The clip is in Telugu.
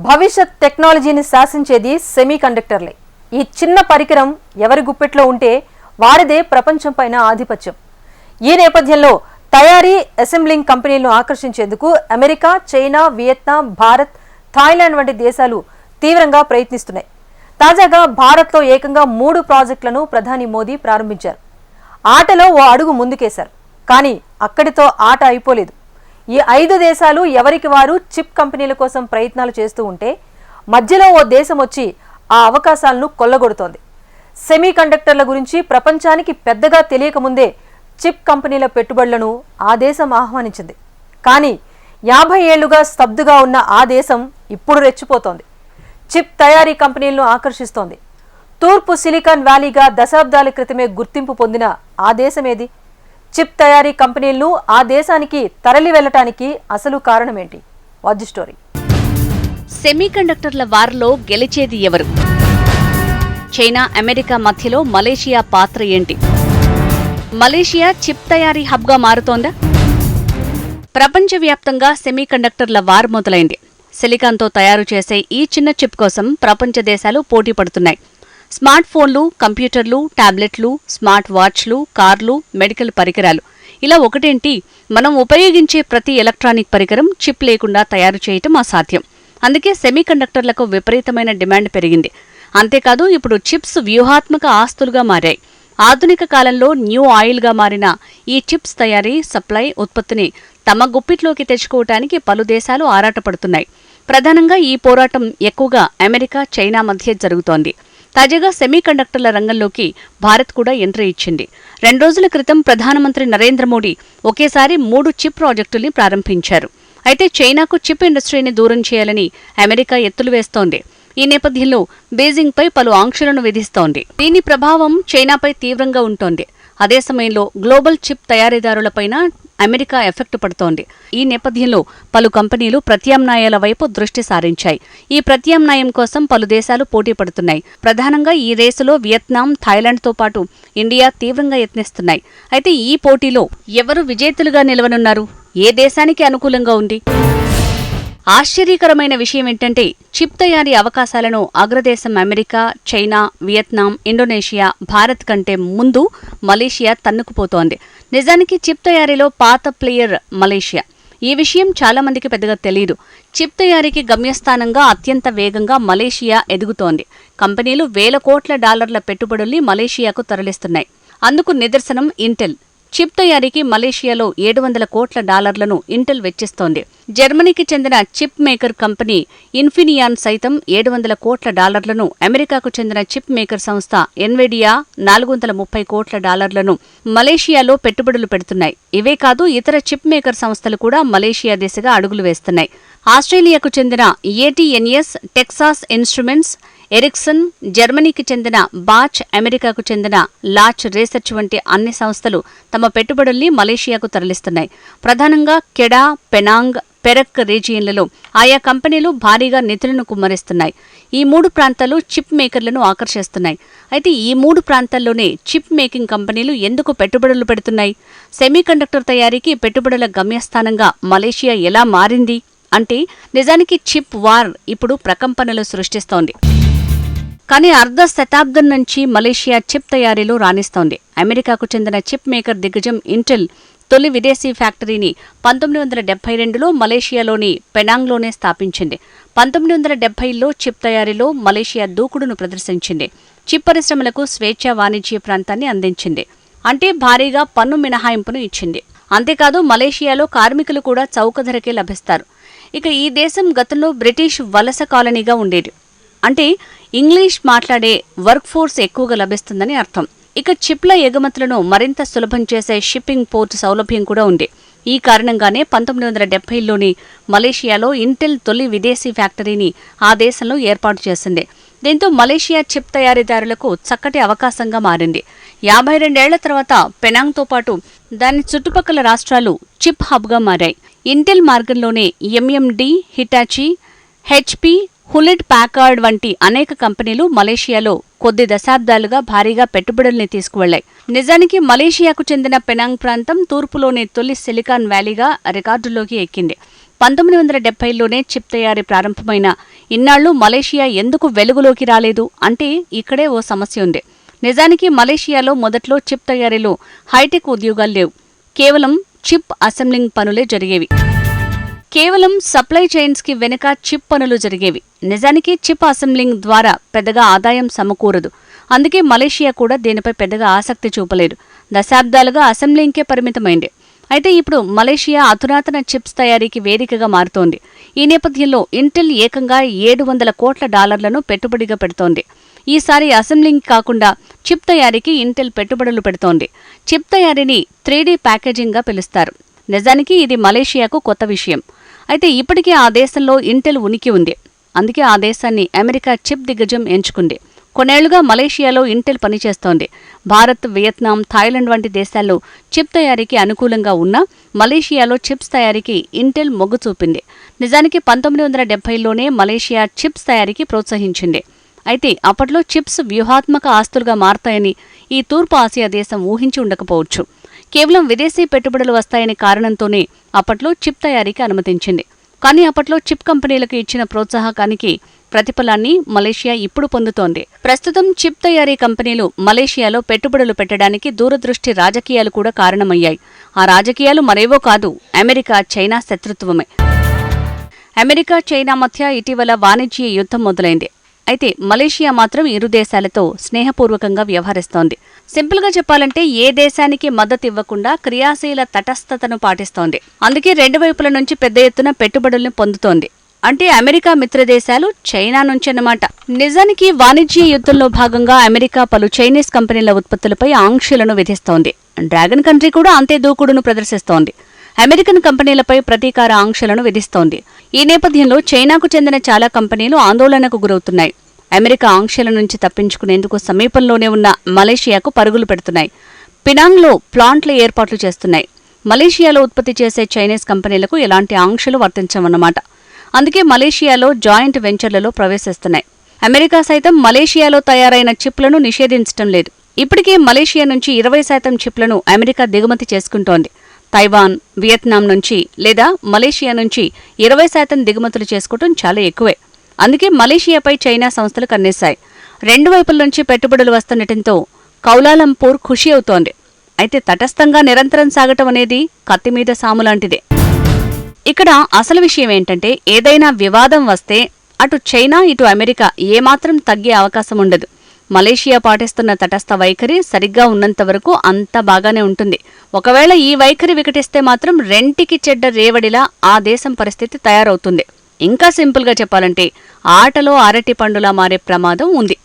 భవిష్యత్ టెక్నాలజీని శాసించేది సెమీకండక్టర్లే. ఈ చిన్న పరికరం ఎవరి గుప్పెట్లో ఉంటే వారిదే ప్రపంచం పైన ఆధిపత్యం. ఈ నేపథ్యంలో తయారీ అసెంబ్లింగ్ కంపెనీలను ఆకర్షించేందుకు America, China, Vietnam, Bharat, Thailand వంటి దేశాలు తీవ్రంగా ప్రయత్నిస్తున్నాయి. తాజాగా భారత్లో ఏకంగా 3 ప్రాజెక్టులను ప్రధాని మోదీ ప్రారంభించారు. ఆటలో ఓ అడుగు ముందుకేశారు. కానీ అక్కడితో ఆట అయిపోలేదు. ఈ 5 దేశాలు ఎవరికి వారు చిప్ కంపెనీల కోసం ప్రయత్నాలు చేస్తూ ఉంటే మధ్యలో ఓ దేశం వచ్చి ఆ అవకాశాలను కొల్లగొడుతోంది. సెమీ కండక్టర్ల గురించి ప్రపంచానికి పెద్దగా తెలియకముందే చిప్ కంపెనీల పెట్టుబడులను ఆ దేశం ఆహ్వానించింది. కానీ 50 ఏళ్లుగా స్తబ్దుగా ఉన్న ఆ దేశం ఇప్పుడు రెచ్చిపోతోంది. చిప్ తయారీ కంపెనీలను ఆకర్షిస్తోంది. తూర్పు సిలికాన్ వ్యాలీగా దశాబ్దాల క్రితమే గుర్తింపు పొందిన ఆ దేశమేది? చిప్ తయారీ కంపెనీలను ఆ దేశానికి తరలి వెళ్లటానికి అసలు కారణమేంటి? Watch the story. సెమీకండక్టర్ల వార్లో గెలిచేది ఎవరు? చైనా, అమెరికా మధ్యలో మలేషియా పాత్ర ఏంటి? మలేషియా చిప్ తయారీ హబ్గా మారుతోందా? ప్రపంచవ్యాప్తంగా సెమీకండక్టర్ల వార్ మొదలైంది. సిలికాన్తో తయారు చేసే ఈ చిన్న చిప్ కోసం ప్రపంచ దేశాలు పోటీ పడుతున్నాయి. స్మార్ట్ ఫోన్లు, కంప్యూటర్లు, టాబ్లెట్లు, స్మార్ట్ వాచ్లు, కార్లు, మెడికల్ పరికరాలు ఇలా ఒకటేంటి, మనం ఉపయోగించే ప్రతి ఎలక్ట్రానిక్ పరికరం చిప్ లేకుండా తయారు చేయటం అసాధ్యం. అందుకే సెమీకండక్టర్లకు విపరీతమైన డిమాండ్ పెరిగింది. అంతేకాదు, ఇప్పుడు చిప్స్ వ్యూహాత్మక ఆస్తులుగా మారాయి. ఆధునిక కాలంలో న్యూ ఆయిల్గా మారిన ఈ చిప్స్ తయారీ, సప్లై, ఉత్పత్తిని తమ గుప్పిట్లోకి తెచ్చుకోవటానికి పలు దేశాలు ఆరాటపడుతున్నాయి. ప్రధానంగా ఈ పోరాటం ఎక్కువగా అమెరికా, చైనా మధ్య జరుగుతోంది. తాజాగా సెమీకండక్టర్ల రంగంలోకి భారత్ కూడా ఎంట్రీ ఇచ్చింది. 2 రోజుల క్రితం ప్రధానమంత్రి నరేంద్ర మోడీ ఒకేసారి 3 చిప్ ప్రాజెక్టుల్ని ప్రారంభించారు. అయితే చైనాకు చిప్ ఇండస్ట్రీని దూరం చేయాలని అమెరికా ఎత్తులు వేస్తోంది. ఈ నేపథ్యంలో బీజింగ్పై పలు ఆంక్షలను విధిస్తోంది. దీని ప్రభావం చైనాపై తీవ్రంగా ఉంటోంది. అదే సమయంలో గ్లోబల్ చిప్ తయారీదారులపైన అమెరికా ఎఫెక్ట్ పడుతోంది. ఈ నేపథ్యంలో పలు కంపెనీలు ప్రత్యామ్నాయాల వైపు దృష్టి సారించాయి. ఈ ప్రత్యామ్నాయం కోసం పలు దేశాలు పోటీ పడుతున్నాయి. ప్రధానంగా ఈ రేసులో వియత్నాం, థాయిలాండ్తో పాటు ఇండియా తీవ్రంగా యత్నిస్తున్నాయి. అయితే ఈ పోటీలో ఎవరు విజేతలుగా నిలవనున్నారు? ఏ దేశానికి అనుకూలంగా ఉంది? ఆశ్చర్యకరమైన విషయం ఏంటంటే, చిప్ తయారీ అవకాశాలను అగ్రదేశం America, China, Vietnam, Indonesia, Bharat కంటే ముందు మలేషియా తన్నుకుపోతోంది. నిజానికి చిప్ తయారీలో పాత ప్లేయర్ మలేషియా. ఈ విషయం చాలా మందికి పెద్దగా తెలియదు. చిప్ తయారీకి గమ్యస్థానంగా అత్యంత వేగంగా మలేషియా ఎదుగుతోంది. కంపెనీలు $1,000 కోట్ల పెట్టుబడుల్ని మలేషియాకు తరలిస్తున్నాయి. అందుకు నిదర్శనం ఇంటెల్. చిప్ తయారీకి మలేషియాలో $700 కోట్ల ఇంటెల్ వెచ్చిస్తోంది. జర్మనీకి చెందిన చిప్ మేకర్ కంపెనీ ఇన్ఫినియాన్ సైతం $700 కోట్ల, అమెరికాకు చెందిన చిప్ మేకర్ సంస్థ ఎన్విడియా $430 కోట్ల మలేషియాలో పెట్టుబడులు పెడుతున్నాయి. ఇవే కాదు, ఇతర చిప్ మేకర్ సంస్థలు కూడా మలేషియా దిశగా అడుగులు వేస్తున్నాయి. ఆస్ట్రేలియాకు చెందిన ఏటీఎన్ఎస్, టెక్సాస్ ఇన్స్ట్రుమెంట్స్, ఎరిక్సన్, జర్మనీకి చెందిన బాచ్, అమెరికాకు చెందిన లాచ్ రీసెర్చ్ వంటి అన్ని సంస్థలు తమ పెట్టుబడుల్ని మలేషియాకు తరలిస్తున్నాయి. ప్రధానంగా కెడా, పెనాంగ్, పెరక్ రీజియన్లలో ఆయా కంపెనీలు భారీగా నిధులను కుమ్మరిస్తున్నాయి. ఈ 3 ప్రాంతాలు చిప్ మేకర్లను ఆకర్షిస్తున్నాయి. అయితే ఈ 3 ప్రాంతాల్లోనే చిప్ మేకింగ్ కంపెనీలు ఎందుకు పెట్టుబడులు పెడుతున్నాయి? సెమీకండక్టర్ తయారీకి పెట్టుబడుల గమ్యస్థానంగా మలేషియా ఎలా మారింది అంటే, నిజానికి చిప్ వార్ ఇప్పుడు ప్రకంపనలు సృష్టిస్తోంది. కానీ అర్ధ శతాబ్దం నుంచి మలేషియా చిప్ తయారీలో రాణిస్తోంది. అమెరికాకు చెందిన చిప్ మేకర్ దిగ్గజం ఇంటెల్ తొలి విదేశీ ఫ్యాక్టరీని 1972లో మలేషియాలోని పెనాంగ్లోనే స్థాపించింది. 1970లో చిప్ తయారీలో మలేషియా దూకుడును ప్రదర్శించింది. చిప్ పరిశ్రమలకు స్వేచ్ఛా వాణిజ్య ప్రాంతాన్ని అందించింది. అంటే భారీగా పన్ను మినహాయింపును ఇచ్చింది. అంతేకాదు, మలేషియాలో కార్మికులు కూడా చౌక ధరకే లభిస్తారు. ఇక ఈ దేశం గతంలో బ్రిటిష్ వలస కాలనీగా ఉండేది. అంటే ఇంగ్లీష్ మాట్లాడే వర్క్ ఫోర్స్ ఎక్కువగా లభిస్తుందని అర్థం. ఇక చిప్ల ఎగుమతులను మరింత సులభం చేసే షిప్పింగ్ పోర్ట్ సౌలభ్యం కూడా ఉంది. ఈ కారణంగానే 1970లోని మలేషియాలో ఇంటెల్ తొలి విదేశీ ఫ్యాక్టరీని ఆ దేశంలో ఏర్పాటు చేసింది. దీంతో మలేషియా చిప్ తయారీదారులకు చక్కటి అవకాశంగా మారింది. 52 ఏళ్ల తర్వాత పెనాంగ్తో పాటు దాని చుట్టుపక్కల రాష్ట్రాలు చిప్ హబ్గా మారాయి. ఇంటెల్ మార్గంలోనే MMD, Hitachi, HP, Hewlett Packard వంటి అనేక కంపెనీలు మలేషియాలో కొద్ది దశాబ్దాలుగా భారీగా పెట్టుబడుల్ని తీసుకువెళ్లాయి. నిజానికి మలేషియాకు చెందిన పెనాంగ్ ప్రాంతం తూర్పులోని తొలి సిలికాన్ వ్యాలీగా రికార్డుల్లోకి ఎక్కింది. 1970లోనే చిప్ తయారీ ప్రారంభమైన ఇన్నాళ్లు మలేషియా ఎందుకు వెలుగులోకి రాలేదు అంటే ఇక్కడే ఓ సమస్య ఉంది. నిజానికి మలేషియాలో మొదట్లో చిప్ తయారీలో హైటెక్ ఉద్యోగాలు లేవు. కేవలం చిప్ అసెంబ్లింగ్ పనులే జరిగేవి. కేవలం సప్లై చైన్స్ కి వెనుక చిప్ పనులు జరిగేవి. నిజానికి చిప్ అసెంబ్లింగ్ ద్వారా పెద్దగా ఆదాయం సమకూరదు. అందుకే మలేషియా కూడా దీనిపై పెద్దగా ఆసక్తి చూపలేదు. దశాబ్దాలుగా అసెంబ్లింగ్కే పరిమితమైంది. అయితే ఇప్పుడు మలేషియా అధునాతన చిప్స్ తయారీకి వేదికగా మారుతోంది. ఈ నేపథ్యంలో ఇంటెల్ ఏకంగా $700 కోట్ల పెట్టుబడిగా పెడుతోంది. ఈసారి అసెంబ్లింగ్ కాకుండా చిప్ తయారీకి ఇంటెల్ పెట్టుబడులు పెడుతోంది. చిప్ తయారీని 3D ప్యాకేజింగ్గా పిలుస్తారు. నిజానికి ఇది మలేషియాకు కొత్త విషయం. అయితే ఇప్పటికే ఆ దేశంలో ఇంటెల్ ఉనికి ఉంది. అందుకే ఆ దేశాన్ని అమెరికా చిప్ దిగ్గజం ఎంచుకుంది. కొన్నేళ్లుగా మలేషియాలో ఇంటెల్ పనిచేస్తోంది. భారత్, వియత్నాం, థాయిలాండ్ వంటి దేశాల్లో చిప్ తయారీకి అనుకూలంగా ఉన్నా మలేషియాలో చిప్స్ తయారీకి ఇంటెల్ మొగ్గు చూపింది. నిజానికి 1970లోనే మలేషియా చిప్స్ తయారీకి ప్రోత్సహించింది. అయితే అప్పట్లో చిప్స్ వ్యూహాత్మక ఆస్తులుగా మారతాయని ఈ తూర్పు ఆసియా దేశం ఊహించి ఉండకపోవచ్చు. కేవలం విదేశీ పెట్టుబడులు వస్తాయనే కారణంతోనే అప్పట్లో చిప్ తయారీకి అనుమతించింది. కానీ అప్పట్లో చిప్ కంపెనీలకు ఇచ్చిన ప్రోత్సాహకానికి ప్రతిఫలాన్ని మలేషియా ఇప్పుడు పొందుతోంది. ప్రస్తుతం చిప్ తయారీ కంపెనీలు మలేషియాలో పెట్టుబడులు పెట్టడానికి దూరదృష్టి రాజకీయాలు కూడా కారణమయ్యాయి. ఆ రాజకీయాలు మరేవో కాదు, అమెరికా, చైనా శత్రుత్వమే. అమెరికా, చైనా మధ్య ఇటీవల వాణిజ్య యుద్ధం మొదలైంది. అయితే మలేషియా మాత్రం ఇరు దేశాలతో స్నేహపూర్వకంగా వ్యవహరిస్తోంది. సింపుల్గా చెప్పాలంటే ఏ దేశానికి మద్దతు ఇవ్వకుండా క్రియాశీల తటస్థతను పాటిస్తోంది. అందుకే రెండు వైపుల నుంచి పెద్ద ఎత్తున పెట్టుబడుల్ని పొందుతోంది. అంటే అమెరికా మిత్రదేశాలు చైనా నుంచన్నమాట. నిజానికి వాణిజ్య యుద్ధంలో భాగంగా అమెరికా పలు చైనీస్ కంపెనీల ఉత్పత్తులపై ఆంక్షలను విధిస్తోంది. డ్రాగన్ కంట్రీ కూడా అంతే దూకుడును ప్రదర్శిస్తోంది. అమెరికన్ కంపెనీలపై ప్రతీకార ఆంక్షలను విధిస్తోంది. ఈ నేపథ్యంలో చైనాకు చెందిన చాలా కంపెనీలు ఆందోళనకు గురవుతున్నాయి. అమెరికా ఆంక్షల నుంచి తప్పించుకునేందుకు సమీపంలోనే ఉన్న మలేషియాకు పరుగులు పెడుతున్నాయి. పినాంగ్లో ప్లాంట్ల ఏర్పాట్లు చేస్తున్నాయి. మలేషియాలో ఉత్పత్తి చేసే చైనీస్ కంపెనీలకు ఎలాంటి ఆంక్షలు వర్తించవన్నమాట. అందుకే మలేషియాలో జాయింట్ వెంచర్లలో ప్రవేశిస్తున్నాయి. అమెరికా సైతం మలేషియాలో తయారైన చిప్లను నిషేధించడం లేదు. ఇప్పటికే మలేషియా నుంచి 20% చిప్లను అమెరికా దిగుమతి చేసుకుంటోంది. తైవాన్, వియత్నాం నుంచి లేదా మలేషియా నుంచి 20% దిగుమతులు చేసుకోవటం చాలా ఎక్కువే. అందుకే మలేషియాపై చైనా సంస్థలు కన్నేశాయి. రెండు వైపుల నుంచి పెట్టుబడులు వస్తుండటంతో కౌలాలంపూర్ ఖుషి అవుతోంది. అయితే తటస్థంగా నిరంతరం సాగటం అనేది కత్తిమీద సాములాంటిదే. ఇక్కడ అసలు విషయం ఏంటంటే ఏదైనా వివాదం వస్తే అటు చైనా ఇటు అమెరికా ఏమాత్రం తగ్గే అవకాశం ఉండదు. మలేషియా పాటిస్తున్న తటస్థ వైఖరి సరిగ్గా ఉన్నంతవరకు అంతా బాగానే ఉంటుంది. ఒకవేళ ఈ వైఖరి వికటిస్తే మాత్రం రెంటికి చెడ్డ రేవడిలా ఆ దేశం పరిస్థితి తయారవుతుంది. ఇంకా సింపుల్గా చెప్పాలంటే ఆటలో అరటి పండులా మారే ప్రమాదం ఉంది.